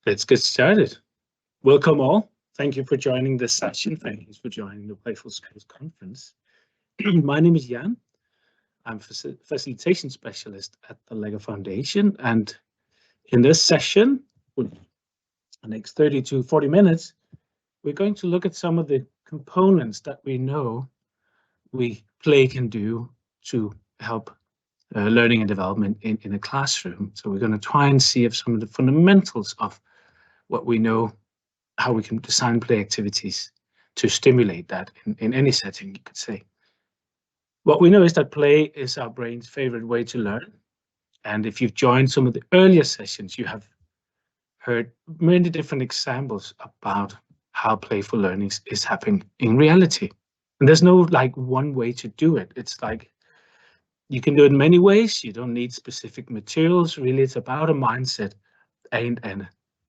Let's get started. Welcome all. Thank you for joining this session. Thank you for joining the Playful Schools Conference. My name is Jan. I'm Facilitation Specialist at the LEGO Foundation. And in this session, with the next 30 to 40 minutes, we're going to look at some of the components that we know play can do to help learning and development in a classroom. So we're going to try and see if some of the fundamentals of what we know, how we can design play activities to stimulate that in any setting, you could say. What we know is that play is our brain's favorite way to learn. And if you've joined some of the earlier sessions, you have heard many different examples about how playful learning is happening in reality. And there's no like one way to do it. It's like you can do it in many ways. You don't need specific materials. Really, it's about a mindset and a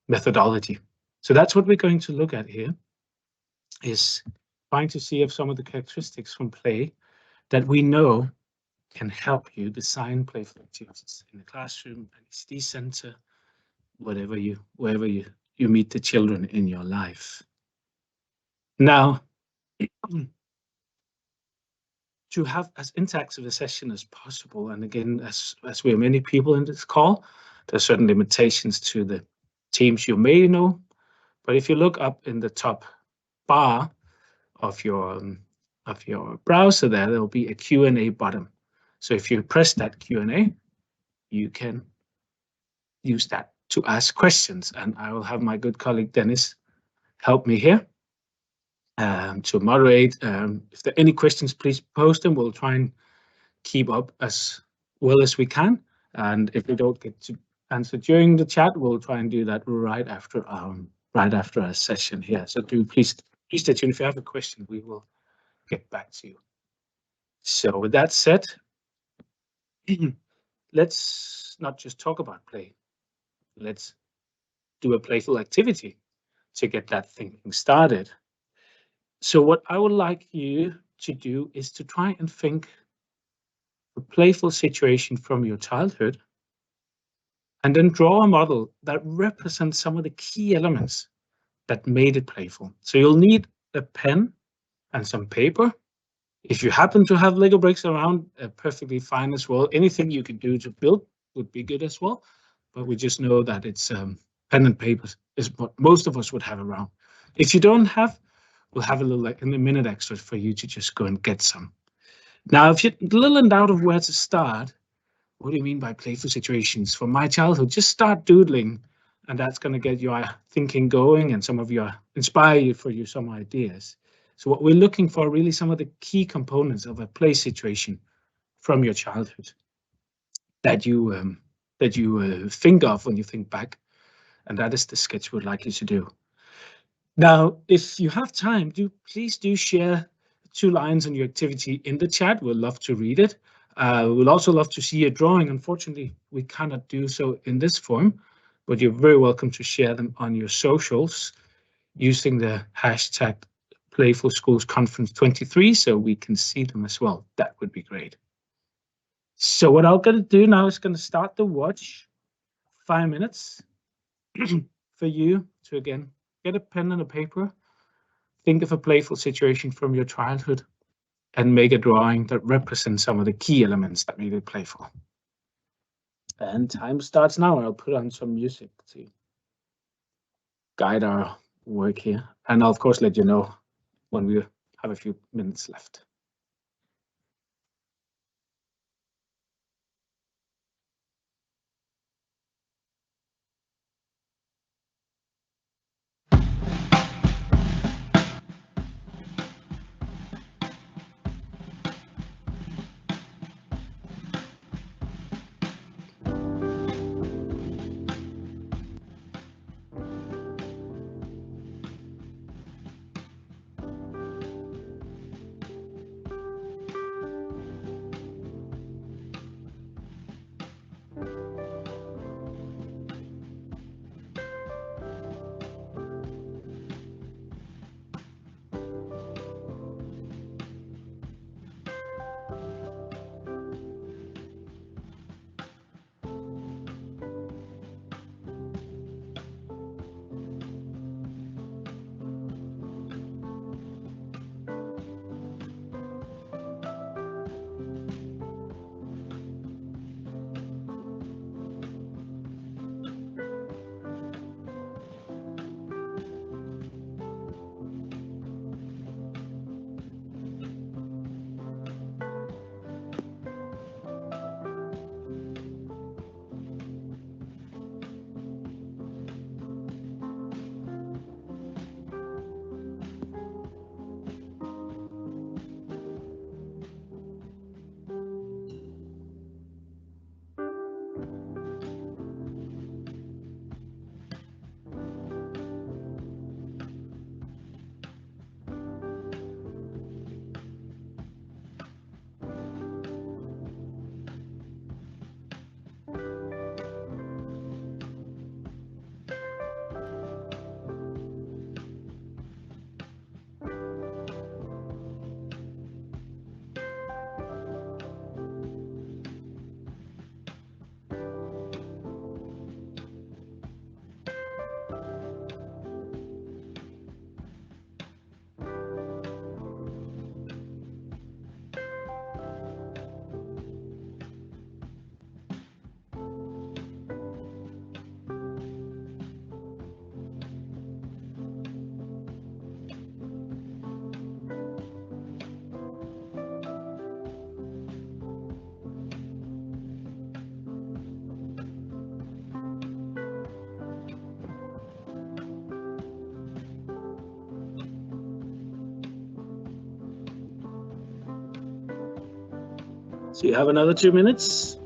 methodology. So that's what we're going to look at here, is trying to see if some of the characteristics from play that we know can help you design playful activities in the classroom, an ICT center, wherever you meet the children in your life. Now, to have as interactive a session as possible, and again, as we are many people in this call, there are certain limitations to the teams you may know. But if you look up in the top bar of your browser there will be a Q&A button. So if you press that Q&A, you can use that to ask questions. And I will have my good colleague Dennis help me here to moderate. If there are any questions, please post them. We'll try and keep up as well as we can. And if we don't get to answer during the chat, we'll try and do that right after our session here. So do please stay tuned. If you have a question, we will get back to you. So with that said, let's not just talk about play. Let's do a playful activity to get that thinking started. So what I would like you to do is to try and think a playful situation from your childhood, and then draw a model that represents some of the key elements that made it playful. So you'll need a pen and some paper. If you happen to have Lego bricks around, perfectly fine as well. Anything you can do to build would be good as well. But we just know that it's pen and paper is what most of us would have around. If you don't have, we'll have a little in a minute extra for you to just go and get some. Now, if you're a little in doubt of where to start, what do you mean by playful situations? From my childhood, just start doodling, and that's going to get your thinking going and inspire you for some ideas. So what we're looking for really some of the key components of a play situation from your childhood that you think of when you think back, and that is the sketch we'd like you to do. Now, if you have time, please do share 2 lines on your activity in the chat. We'd love to read it. We'll also love to see your drawing. Unfortunately, we cannot do so in this form, but you're very welcome to share them on your socials using the hashtag Playful Schools Conference 23, so we can see them as well. That would be great. So what I'm going to do now is going to start the watch. 5 minutes for you to, again, get a pen and a paper, think of a playful situation from your childhood, and make a drawing that represents some of the key elements that made it playful. And time starts now. I'll put on some music to guide our work here. And I'll, of course, let you know when we have a few minutes left. So you have another 2 minutes.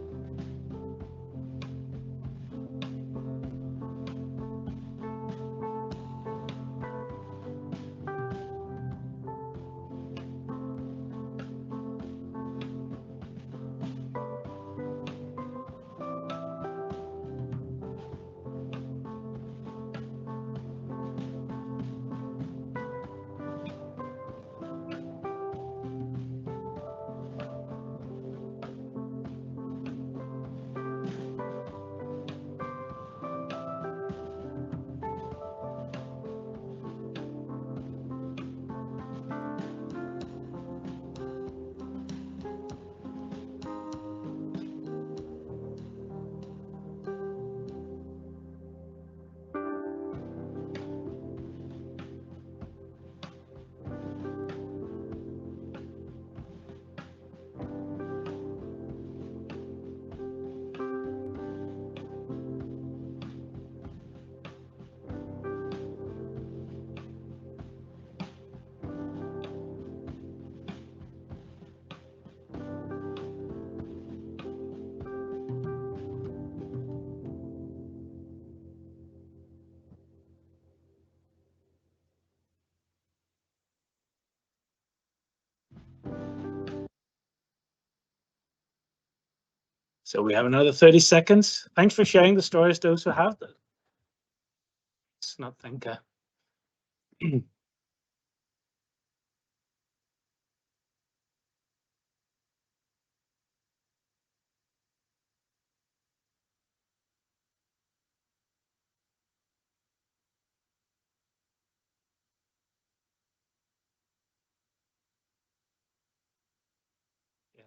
So we have another 30 seconds. Thanks for sharing the stories, those who have them. It's not thinker.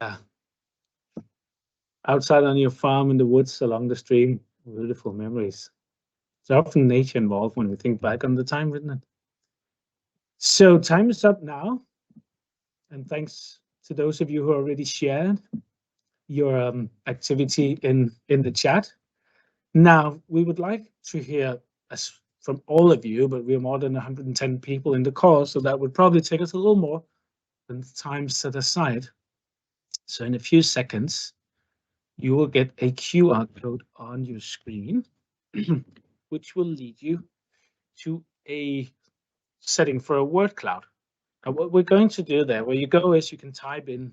Yeah. Outside on your farm in the woods along the stream, beautiful memories. There's often nature involved when we think back on the time, isn't it? So time is up now. And thanks to those of you who already shared your activity in the chat. Now, we would like to hear from all of you, but we're more than 110 people in the call, so that would probably take us a little more than the time set aside. So in a few seconds, you will get a QR code on your screen, which will lead you to a setting for a word cloud. Now, what we're going to do there, where you go is you can type in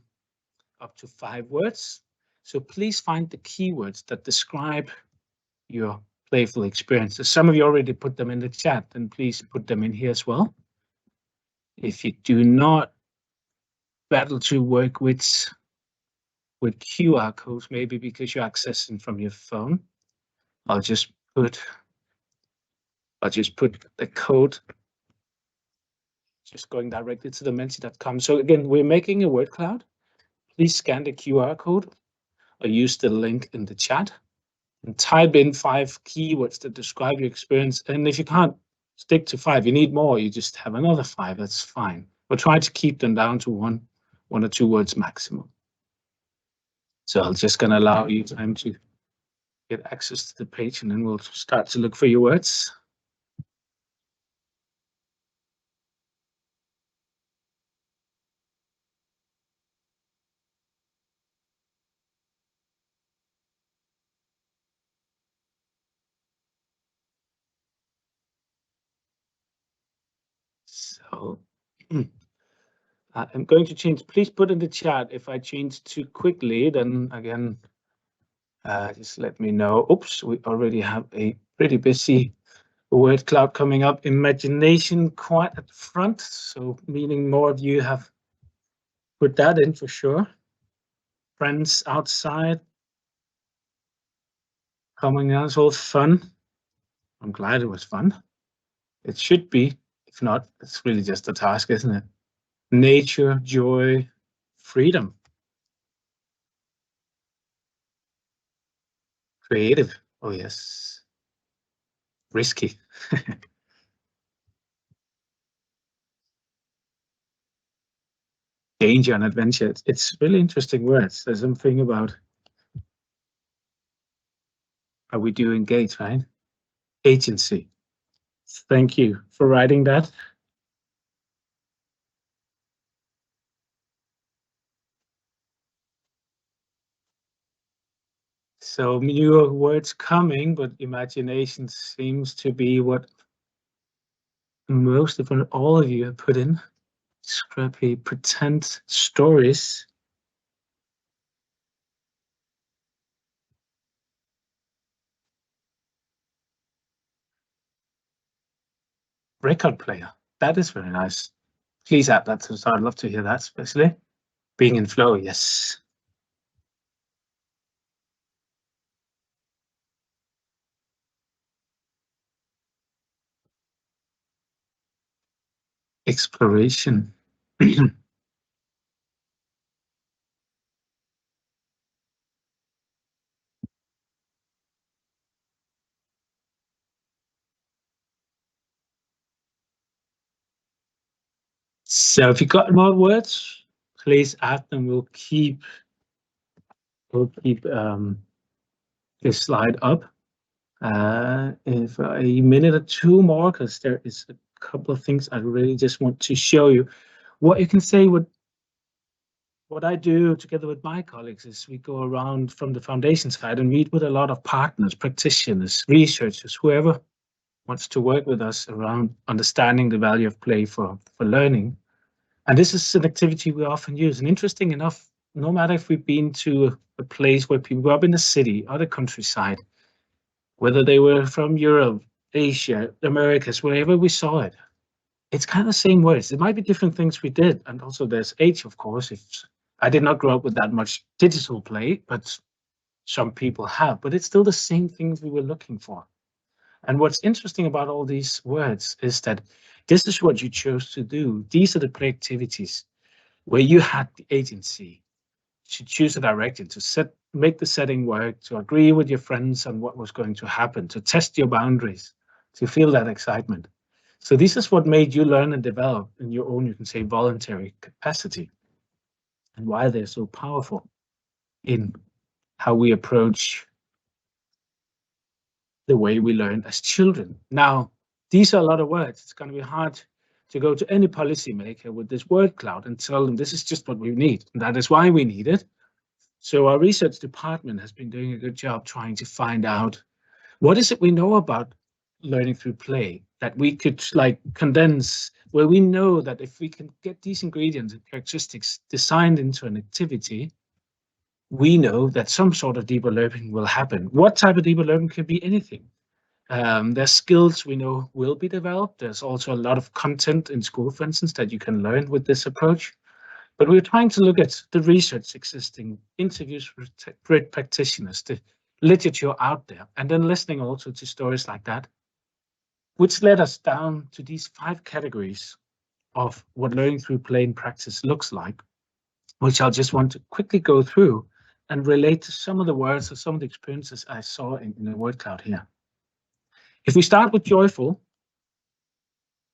up to 5 words. So please find the keywords that describe your playful experiences. Some of you already put them in the chat, and please put them in here as well. If you do not battle to work with QR codes, maybe because you're accessing from your phone, I'll just put the code just going directly to the Menti.com. So again, we're making a word cloud. Please scan the QR code or use the link in the chat and type in 5 keywords that describe your experience. And if you can't stick to 5, you need more, you just have another 5, that's fine. But try to keep them down to one or 2 words maximum. So I'm just going to allow you time to get access to the page, and then we'll start to look for your words. So I'm going to change. Please put in the chat if I change too quickly, then again, just let me know. Oops, we already have a pretty busy word cloud coming up. Imagination quite at the front, so meaning more of you have put that in for sure. Friends outside, coming out, it's all fun. I'm glad it was fun. It should be. If not, it's really just a task, isn't it? Nature, joy, freedom. Creative. Oh, yes. Risky. Danger and adventure. It's really interesting words. There's something about how we do engage, right? Agency. Thank you for writing that. So newer words coming, but imagination seems to be what most, if not all of you have put in. Scrappy pretend stories. Record player. That is very nice. Please add that to the start. I'd love to hear that, especially. Being in flow, yes. Exploration. So if you got more words, please add them. We'll keep this slide up if a minute or two more, because there is a couple of things I really just want to show you. What you can say, what I do together with my colleagues is we go around from the foundation side and meet with a lot of partners, practitioners, researchers, whoever wants to work with us around understanding the value of play for learning. And this is an activity we often use. And interesting enough, no matter if we've been to a place where people grew up in the city or the countryside, whether they were from Europe, Asia, Americas, wherever we saw it, it's kind of the same words. It might be different things we did. And also there's age, of course. If I did not grow up with that much digital play, but some people have, but it's still the same things we were looking for. And what's interesting about all these words is that this is what you chose to do. These are the play activities where you had the agency to choose a direction, to make the setting work, to agree with your friends on what was going to happen, to test your boundaries, to feel that excitement. So this is what made you learn and develop in your own, you can say, voluntary capacity, and why they're so powerful in how we approach the way we learn as children. Now, these are a lot of words. It's going to be hard to go to any policymaker with this word cloud and tell them this is just what we need, and that is why we need it. So our research department has been doing a good job trying to find out what is it we know about learning through play that we could like condense, where we know that if we can get these ingredients and characteristics designed into an activity, we know that some sort of deeper learning will happen. What type of deeper learning could be anything. There's skills we know will be developed. There's also a lot of content in school, for instance, that you can learn with this approach. But we're trying to look at the research existing, interviews with great practitioners, the literature out there, and then listening also to stories like that, which led us down to these 5 categories of what learning through play and practice looks like, which I'll just want to quickly go through and relate to some of the words or some of the experiences I saw in the word cloud here. If we start with joyful,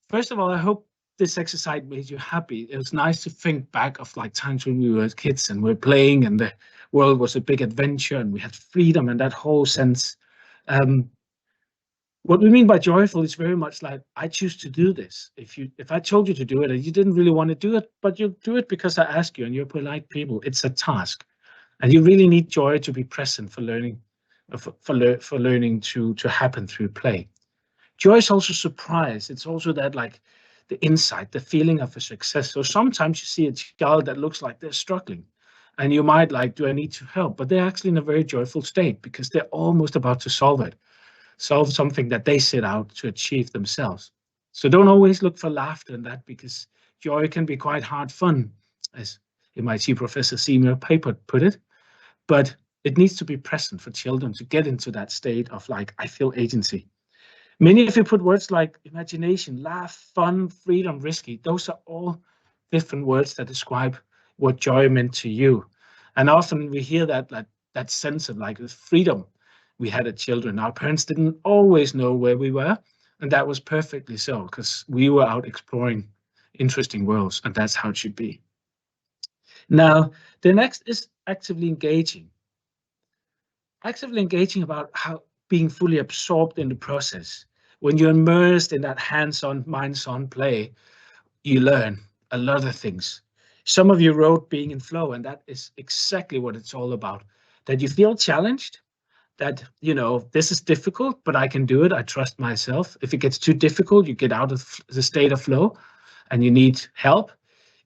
first of all, I hope this exercise made you happy. It was nice to think back of like times when we were kids and we were playing and the world was a big adventure and we had freedom and that whole sense. What we mean by joyful is very much like, I choose to do this. If I told you to do it and you didn't really want to do it, but you do it because I ask you and you're polite people, it's a task. And you really need joy to be present for learning, for learning to happen through play. Joy is also surprise. It's also that like the insight, the feeling of a success. So sometimes you see a child that looks like they're struggling and you might like, do I need to help? But they're actually in a very joyful state because they're almost about to solve something that they set out to achieve themselves. So don't always look for laughter in that, because joy can be quite hard fun, as MIT Professor Seymour Papert put it. But it needs to be present for children to get into that state of like, I feel agency. Many of you put words like imagination, laugh, fun, freedom, risky. Those are all different words that describe what joy meant to you. And often we hear that sense of like freedom we had as children. Our parents didn't always know where we were, and that was perfectly so, because we were out exploring interesting worlds, and that's how it should be. Now, the next is actively engaging. Actively engaging about how being fully absorbed in the process. When you're immersed in that hands-on, minds-on play, you learn a lot of things. Some of you wrote being in flow, and that is exactly what it's all about. That you feel challenged, that, this is difficult, but I can do it. I trust myself. If it gets too difficult, you get out of the state of flow and you need help.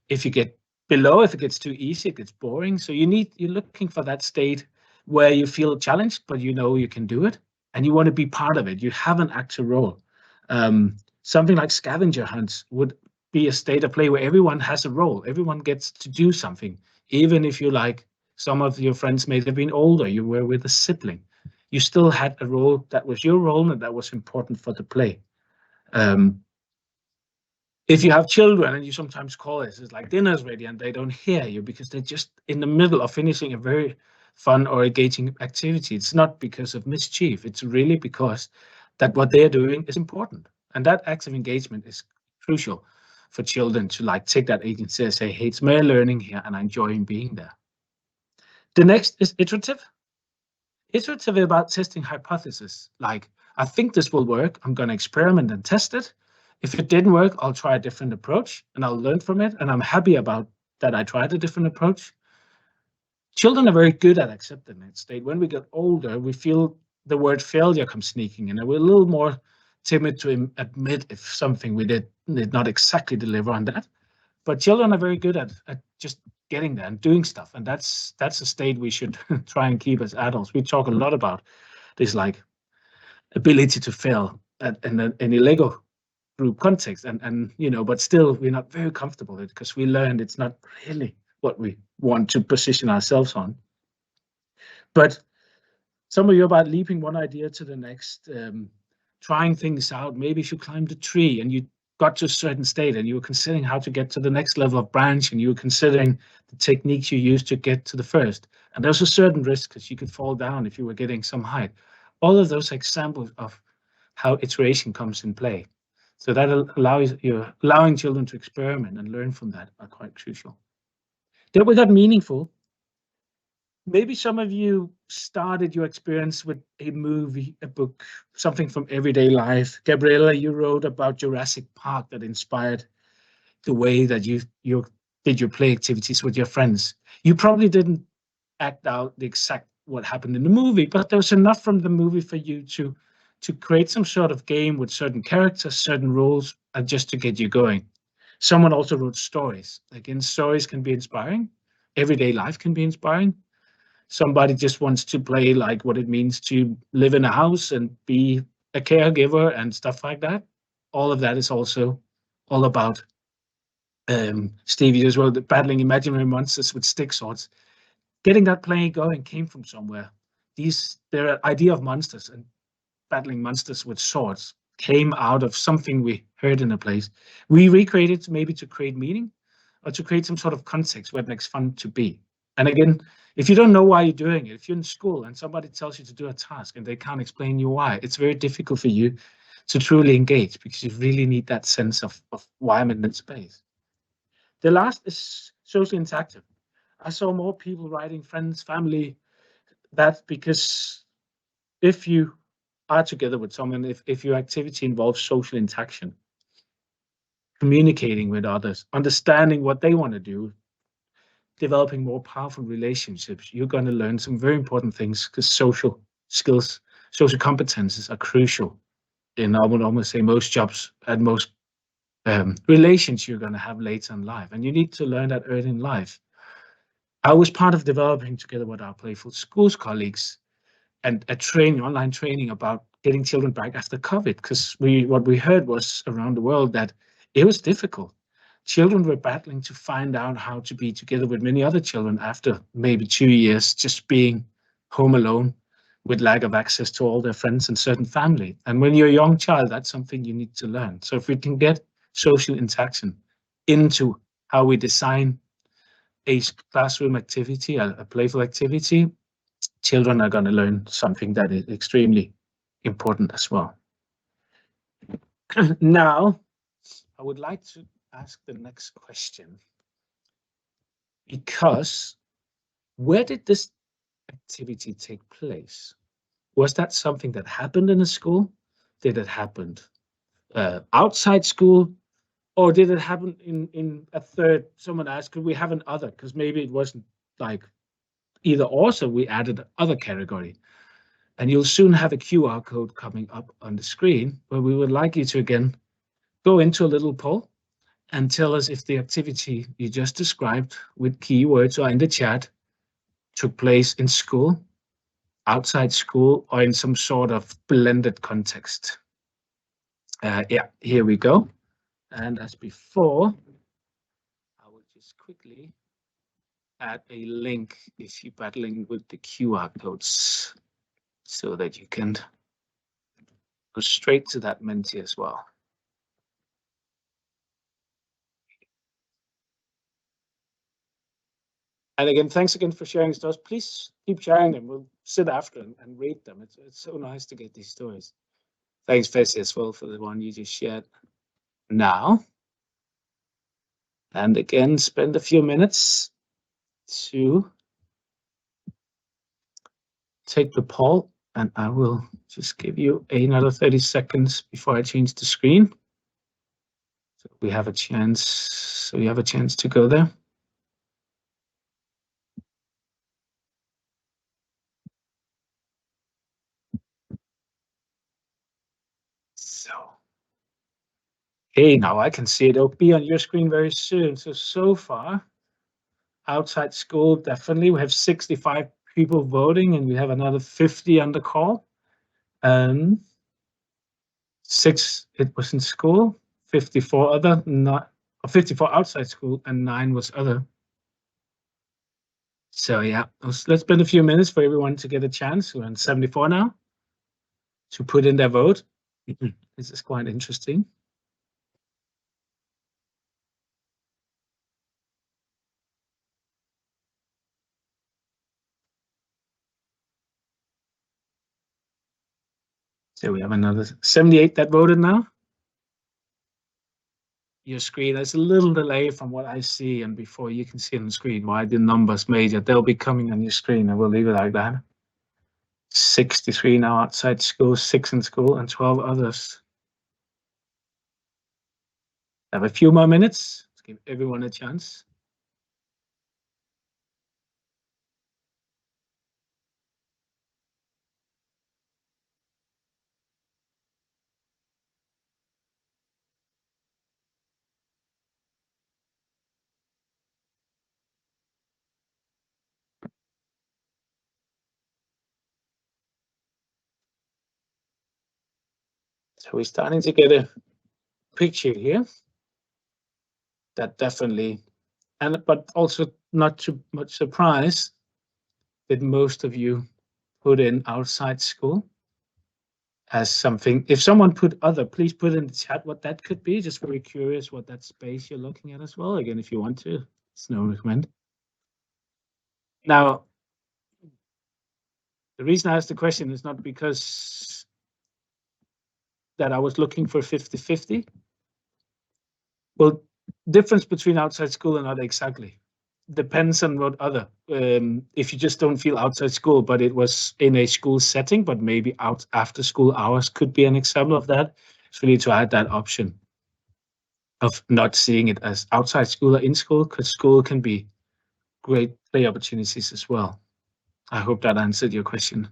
If you get below, if it gets too easy, it gets boring. So you're looking for that state where you feel challenged, but you can do it and you want to be part of it. You have an active role. Something like scavenger hunts would be a state of play where everyone has a role. Everyone gets to do something, even if some of your friends may have been older, you were with a sibling. You still had a role that was your role and that was important for the play. If you have children and you sometimes call it, it's like dinner's ready and they don't hear you because they're just in the middle of finishing a very fun or engaging activity. It's not because of mischief. It's really because that what they're doing is important. And that active engagement is crucial for children to take that agency and say, hey, it's my learning here and I'm enjoying being there. The next is iterative. Iterative is about testing hypotheses. Like, I think this will work. I'm going to experiment and test it. If it didn't work, I'll try a different approach and I'll learn from it. And I'm happy about that I tried a different approach. Children are very good at accepting that state. When we get older, we feel the word failure comes sneaking in, and we're a little more timid to admit if something we did not exactly deliver on that. But children are very good at just getting there and doing stuff. And that's a state we should try and keep as adults. We talk a lot about this ability to fail in a Lego group context, and but still we're not very comfortable with it because we learned it's not really what we want to position ourselves on. But some of you about leaping one idea to the next, trying things out. Maybe if you climbed a tree and you got to a certain state and you were considering how to get to the next level of branch, and you were considering the techniques you used to get to the first, and there's a certain risk because you could fall down if you were getting some height. All of those examples of how iteration comes in play. So that allowing children to experiment and learn from that are quite crucial. Then we got meaningful. Maybe some of you started your experience with a movie, a book, something from everyday life. Gabriella, you wrote about Jurassic Park that inspired the way that you did your play activities with your friends. You probably didn't act out the exact what happened in the movie, but there was enough from the movie for you to create some sort of game with certain characters, certain rules, and just to get you going. Someone also wrote stories. Again, stories can be inspiring. Everyday life can be inspiring. Somebody just wants to play what it means to live in a house and be a caregiver and stuff like that. All of that is also all about Stevie as well, battling imaginary monsters with stick swords. Getting that play going came from somewhere. Their idea of monsters and battling monsters with swords came out of something we heard in a place. We recreated maybe to create meaning or to create some sort of context where it makes fun to be. And again, if you don't know why you're doing it, if you're in school and somebody tells you to do a task and they can't explain you why, it's very difficult for you to truly engage because you really need that sense of why I'm in that space. The last is socially interactive. I saw more people writing friends, family, that because if you are together with someone, if your activity involves social interaction, communicating with others, understanding what they want to do, developing more powerful relationships, you're going to learn some very important things because social skills, social competences are crucial in, I would almost say, most jobs and most relations you're going to have later in life. And you need to learn that early in life. I was part of developing together with our Playful Schools colleagues and a online training about getting children back after COVID, because what we heard was around the world that it was difficult. Children were battling to find out how to be together with many other children after maybe 2 years just being home alone with lack of access to all their friends and certain family. And when you're a young child, that's something you need to learn. So if we can get social interaction into how we design a classroom activity, a playful activity, children are going to learn something that is extremely important as well. Now, I would like to ask the next question, because where did this activity take place? Was that something that happened in a school? Did it happen outside school? Or did it happen in a third? Someone asked, could we have an other? Because maybe it wasn't either or, so we added other category. And you'll soon have a QR code coming up on the screen where we would like you to again go into a little poll and tell us if the activity you just described with keywords or in the chat took place in school, outside school, or in some sort of blended context. Yeah, here we go. And as before, I will just quickly add a link if you're battling with the QR codes so that you can go straight to that Menti as well. And again, thanks again for sharing stories. Please keep sharing them. We'll sit after and read them. It's so nice to get these stories. Thanks, Fessy, as well, for the one you just shared now. And again, spend a few minutes to take the poll, and I will just give you another 30 seconds before I change the screen. So we have a chance. So you have a chance to go there. So, hey, now I can see it. It'll be on your screen very soon. So far, outside school, definitely. We have 65 people voting, and we have another 50 on the call. 6, it was in school, 54 other, not 54 outside school, and 9 was other. So yeah, let's spend a few minutes for everyone to get a chance. We're on 74 now to put in their vote. This is quite interesting. So we have another 78 that voted now. Your screen, there's a little delay from what I see and before you can see on the screen why the numbers major. They'll be coming on your screen. I will leave it like that. 63 now outside school, 6 in school, and 12 others. Have a few more minutes to give everyone a chance. So we're starting to get a picture here that definitely, but also not too much surprise that most of you put in outside school as something. If someone put other, please put in the chat what that could be. Just very curious what that space you're looking at as well. Again, if you want to, it's no recommend. Now, the reason I asked the question is not because that I was looking for 50-50. Well, difference between outside school and other exactly. Depends on what other. If you just don't feel outside school, but it was in a school setting, but maybe out after school hours could be an example of that. It's really to add that option of not seeing it as outside school or in school, because school can be great play opportunities as well. I hope that answered your question.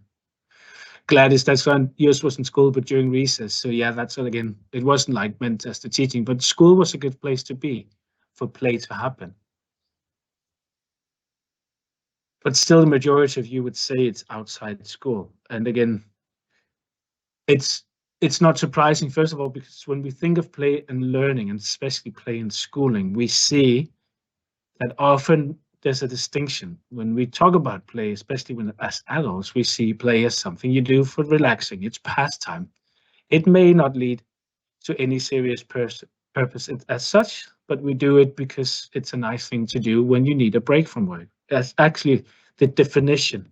Gladys, that's when yours was in school, but during recess. So yeah, that's all again. It wasn't like meant as the teaching, but school was a good place to be for play to happen. But still, the majority of you would say it's outside school. And again, it's not surprising, first of all, because when we think of play and learning, and especially play and schooling, we see that often there's a distinction. When we talk about play, especially when as adults, we see play as something you do for relaxing. It's pastime. It may not lead to any serious purpose as such, but we do it because it's a nice thing to do when you need a break from work. That's actually the definition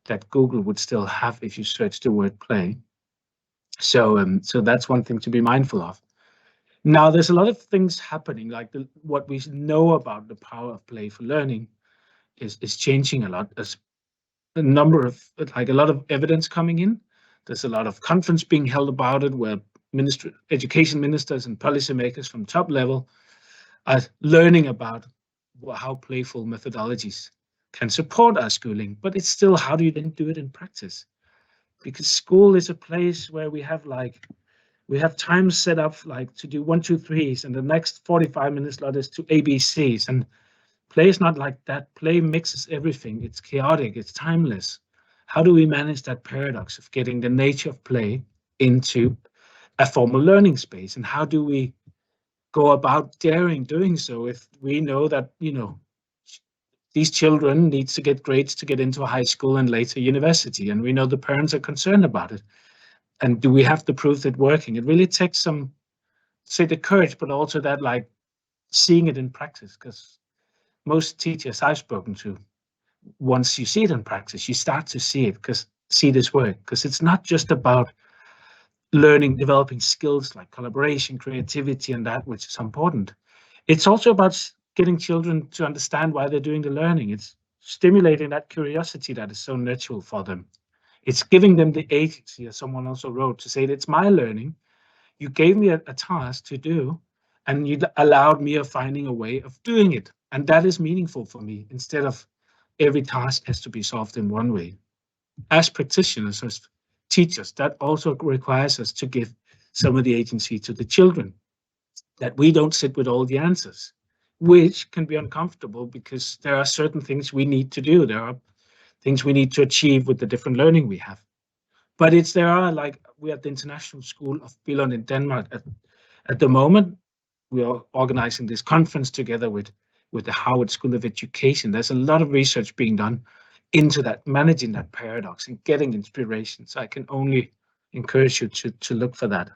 that Google would still have if you search the word play. So that's one thing to be mindful of. Now, there's a lot of things happening, like what we know about the power of play for learning is changing a lot. There's a number of, like a lot of evidence coming in. There's a lot of conference being held about it where education ministers and policymakers from top level are learning about how playful methodologies can support our schooling, but it's still, how do you then do it in practice? because school is a place where we have time set up like to do 1, 2, 3s, and the next 45 minutes slot is to ABCs. And play is not like that. Play mixes everything. It's chaotic. It's timeless. How do we manage that paradox of getting the nature of play into a formal learning space? And how do we go about doing so if we know that, these children need to get grades to get into high school and later university, and we know the parents are concerned about it? And do we have the proof that working? It really takes some, say, the courage, but also that like seeing it in practice, because most teachers I've spoken to, once you see it in practice, you start to see this work, because it's not just about learning, developing skills like collaboration, creativity, and that which is important. It's also about getting children to understand why they're doing the learning. It's stimulating that curiosity that is so natural for them. It's giving them the agency, as someone also wrote, to say that it's my learning. You gave me a task to do, and you allowed me of finding a way of doing it. And that is meaningful for me, instead of every task has to be solved in one way. As practitioners, as teachers, that also requires us to give some of the agency to the children, that we don't sit with all the answers, which can be uncomfortable because there are certain things we need to do. There are things we need to achieve with the different learning we have. But like, we're at the International School of Billund in Denmark at the moment. We are organizing this conference together with the Harvard School of Education. There's a lot of research being done into that, managing that paradox and getting inspiration. So I can only encourage you to look for that.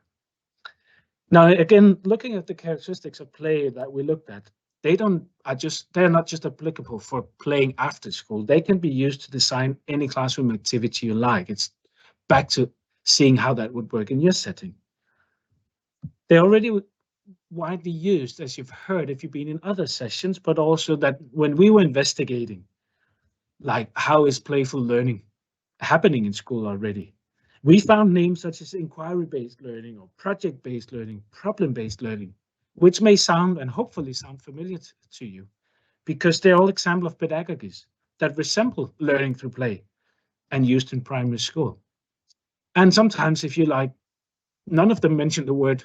Now, again, looking at the characteristics of play that we looked at, they're not just applicable for playing after school. They can be used to design any classroom activity you like. It's back to seeing how that would work in your setting. They're already widely used, as you've heard, if you've been in other sessions, but also that when we were investigating, like, how is playful learning happening in school already, we found names such as inquiry-based learning or project-based learning, problem-based learning, which may sound and hopefully sound familiar to you, because they're all examples of pedagogies that resemble learning through play and used in primary school. And sometimes, if you like, none of them mention the word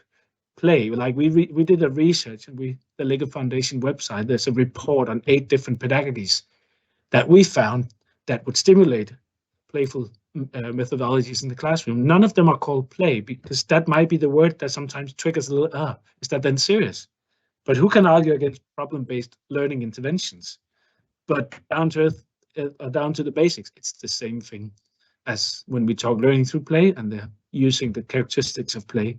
play. Like, we did a research, and the Lego Foundation website, there's a report on 8 different pedagogies that we found that would stimulate playful methodologies in the classroom. None of them are called play, because that might be the word that sometimes triggers a little, is that then serious? But who can argue against problem-based learning interventions? But down to earth, down to the basics, it's the same thing as when we talk learning through play, and they're using the characteristics of play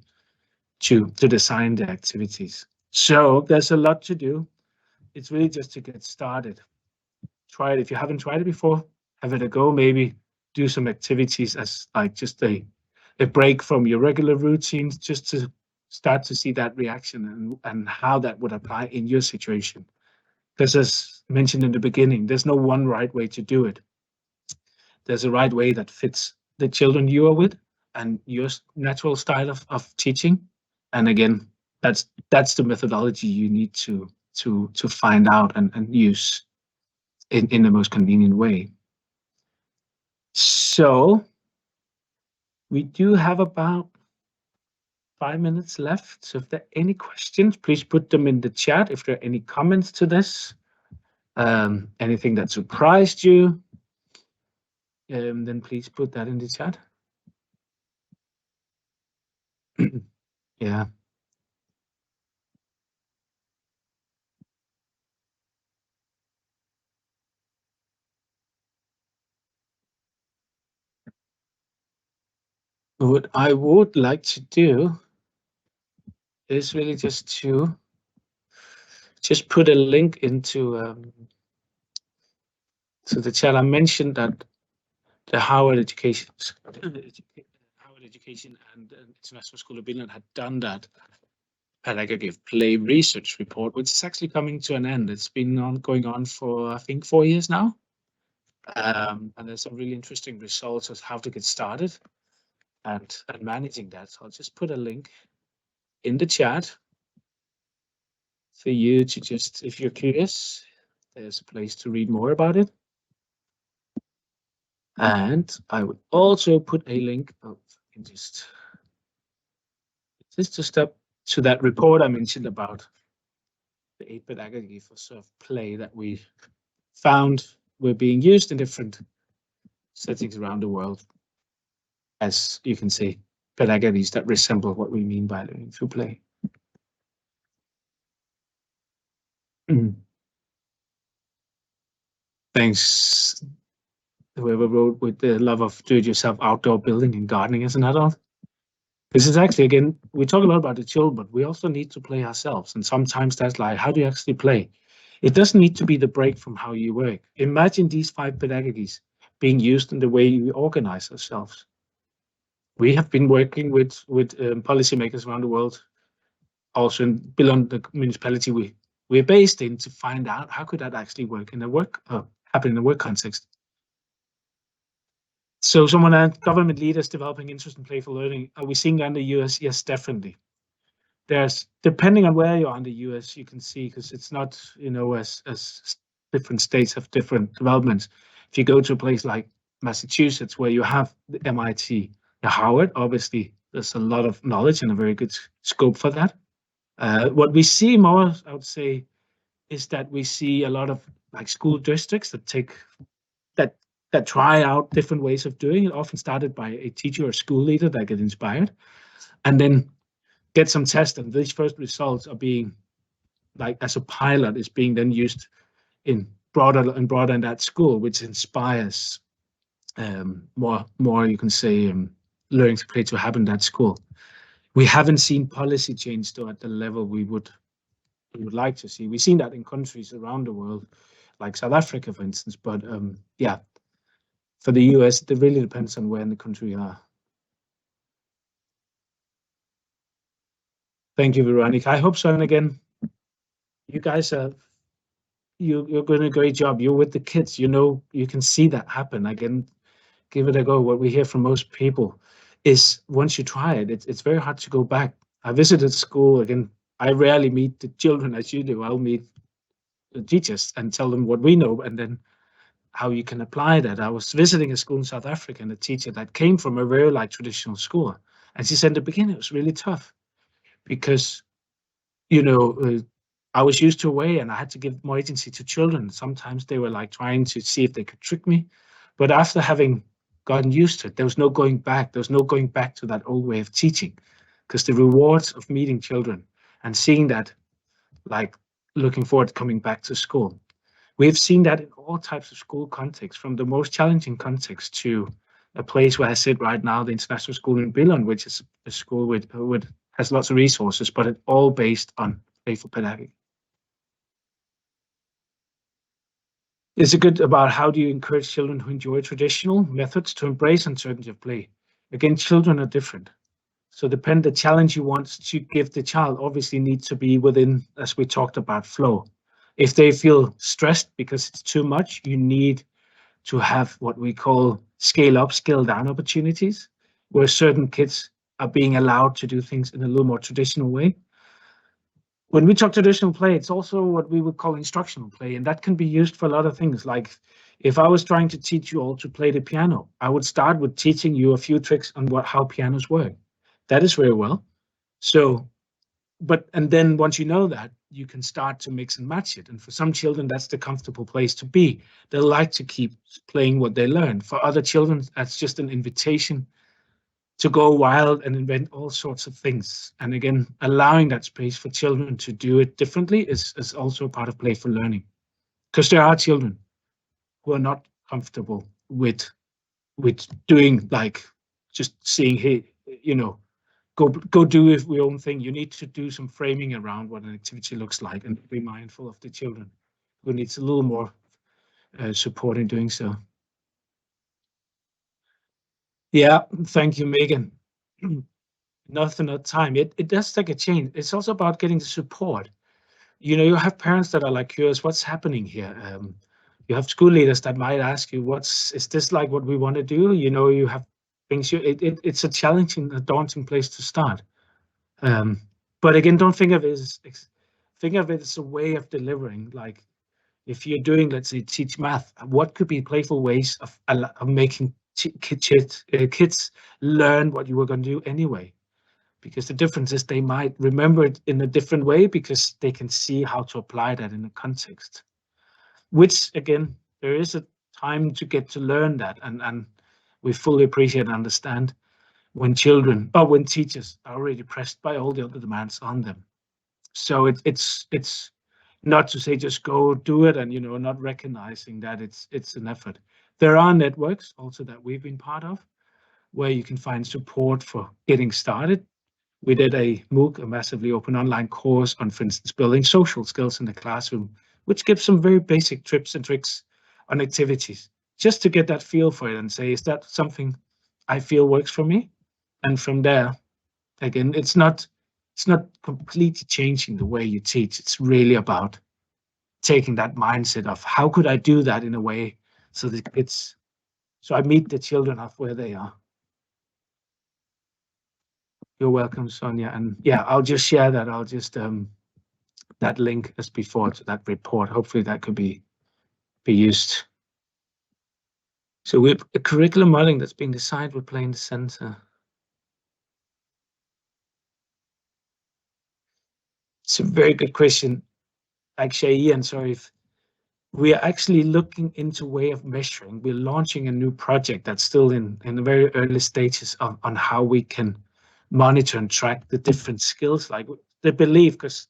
to design the activities. So there's a lot to do. It's really just to get started. Try it. If you haven't tried it before, have it a go. Maybe do some activities as like just a break from your regular routines, just to start to see that reaction and how that would apply in your situation. Because, as mentioned in the beginning, there's no one right way to do it. There's a right way that fits the children you are with and your natural style of teaching. And again, that's the methodology you need to find out and use in the most convenient way. So we do have about 5 minutes left. So if there are any questions, please put them in the chat. If there are any comments to this, anything that surprised you, then please put that in the chat. Yeah. What I would like to do is really just put a link into to the chat. I mentioned that the Harvard Education and International School of Billund had done that pedagogic play research report, which is actually coming to an end. It's been going on for, I think, 4 years now. And there's some really interesting results of how to get started and managing that. So I'll just put a link in the chat for you to just, if you're curious, there's a place to read more about it. And I would also put a link. Oh, I can just to step to that report I mentioned about the 8 pedagogy for surf play that we found were being used in different settings around the world. As you can see, pedagogies that resemble what we mean by learning through play. Thanks, whoever wrote with the love of do-it-yourself outdoor building and gardening as an adult. This is actually, again, we talk a lot about the children, but we also need to play ourselves. And sometimes that's like, how do you actually play? It doesn't need to be the break from how you work. Imagine these 5 pedagogies being used in the way we organize ourselves. We have been working with policymakers around the world, also in Billund, the municipality we're based in, to find out how could that actually work in a work happen in a work context. So someone at government leaders developing interest in playful learning. Are we seeing that in the US? Yes, definitely. There's, depending on where you are in the US, you can see, because it's not, as different states have different developments. If you go to a place like Massachusetts, where you have the MIT, the Howard, obviously there's a lot of knowledge and a very good scope for that. What we see more, I would say, is that we see a lot of like school districts that try out different ways of doing it, often started by a teacher or school leader that get inspired, and then get some tests. And these first results are being, like as a pilot, is being then used in broader in that school, which inspires more you can say learning to play to happen in that school. We haven't seen policy change though at the level we would like to see. We've seen that in countries around the world, like South Africa, for instance. But yeah, for the US, it really depends on where in the country you are. Thank you, Veronica. I hope so. And again, you guys are you're doing a great job. You're with the kids. You can see that happen. Again, give it a go. What we hear from most people is once you try it, it's very hard to go back. I visited school again. I rarely meet the children as you do. I'll meet the teachers and tell them what we know, and then how you can apply that. I was visiting a school in South Africa, and a teacher that came from a very like traditional school, and she said in the beginning it was really tough because you know I was used to a way, and I had to give more agency to children. Sometimes they were like trying to see if they could trick me, but after having gotten used to it, there was no going back. There was no going back to that old way of teaching, because the rewards of meeting children and seeing that, like looking forward to coming back to school. We've seen that in all types of school contexts, from the most challenging context to a place where I sit right now, the International School in Billund, which is a school with has lots of resources, but it's all based on playful pedagogy. Is it good about how do you encourage children to enjoy traditional methods to embrace uncertainty of play? Again, children are different. So the challenge you want to give the child obviously needs to be within, as we talked about, flow. If they feel stressed because it's too much, you need to have what we call scale up, scale down opportunities, where certain kids are being allowed to do things in a little more traditional way. When we talk traditional play, it's also what we would call instructional play, and that can be used for a lot of things. Like if I was trying to teach you all to play the piano, I would start with teaching you a few tricks on how pianos work. That is very well. So, and then once you know that, you can start to mix and match it. And for some children, that's the comfortable place to be. They like to keep playing what they learn. For other children, that's just an invitation to go wild and invent all sorts of things. And again, allowing that space for children to do it differently is also part of playful learning. Because there are children who are not comfortable with doing, like just saying, hey, go do your own thing. You need to do some framing around what an activity looks like, and be mindful of the children who needs a little more support in doing so. Yeah, thank you, Megan. Not enough time. It does take a change. It's also about getting the support. You have parents that are like curious, what's happening here? You have school leaders that might ask you, is this like what we want to do? You have things. It's a challenging, a daunting place to start. But again, don't think of it as a way of delivering. Like If you're doing, let's say, teach math, what could be playful ways of making kids learn what you were going to do anyway? Because the difference is they might remember it in a different way because they can see how to apply that in a context. Which, again, there is a time to get to learn that, and we fully appreciate and understand when children or when teachers are already pressed by all the other demands on them. So it's not to say just go do it and not recognizing that it's an effort. There are networks also that we've been part of where you can find support for getting started. We did a MOOC, a massively open online course on, for instance, building social skills in the classroom, which gives some very basic tips and tricks on activities, just to get that feel for it and say, is that something I feel works for me? And from there, again, it's not completely changing the way you teach. It's really about taking that mindset of how could I do that in a way so that so I meet the children of where they are. You're welcome, Sonia. And yeah, I'll just share that. I'll just that link as before to that report. Hopefully that could be used. So with a curriculum modeling that's being designed with play in the center. It's a very good question. Actually, Ian, sorry, if we are actually looking into a way of measuring. We're launching a new project that's still in the very early stages on how we can monitor and track the different skills, like the belief, because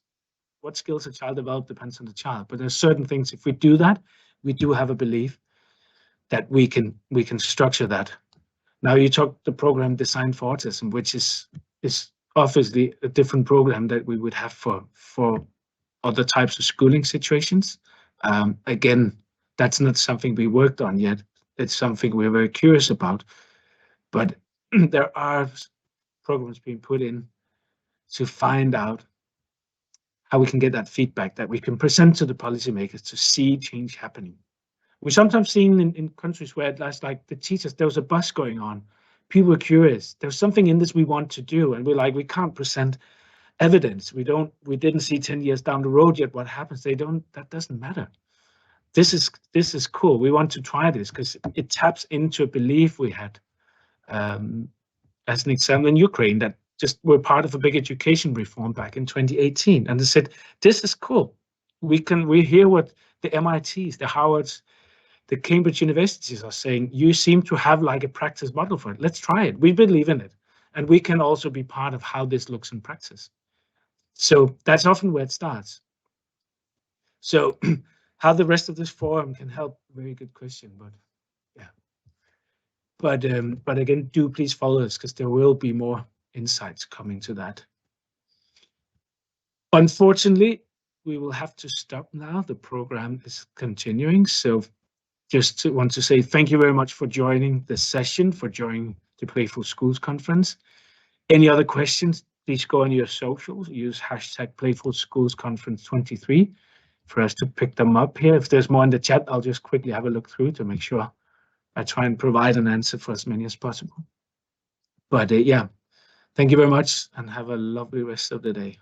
what skills a child develops depends on the child. But there's certain things, if we do that, we do have a belief that we can structure that. Now you talk the program Designed for Autism, which is obviously a different program that we would have for other types of schooling situations. Again, that's not something we worked on yet. It's something we're very curious about. But there are programs being put in to find out how we can get that feedback that we can present to the policymakers to see change happening. We sometimes seen in countries where that's like the teachers, there was a buzz going on. People were curious. There's something in this we want to do. And we're like, we can't present evidence. We didn't see 10 years down the road yet what happens. That doesn't matter. This is cool. We want to try this because it taps into a belief we had. As an example in Ukraine, that just were part of a big education reform back in 2018. And they said, this is cool. We hear what the MITs, the Howards, the Cambridge universities are saying. You seem to have like a practice model for it. Let's try it. We believe in it. And we can also be part of how this looks in practice. So that's often where it starts. So how the rest of this forum can help, very good question, but yeah. But again, do please follow us because there will be more insights coming to that. Unfortunately, we will have to stop now. The program is continuing. So just want to say thank you very much for joining the session, for joining the Playful Schools Conference. Any other questions, please go on your socials, use hashtag Playful Schools Conference 23 for us to pick them up here. If there's more in the chat, I'll just quickly have a look through to make sure I try and provide an answer for as many as possible. But yeah, thank you very much and have a lovely rest of the day.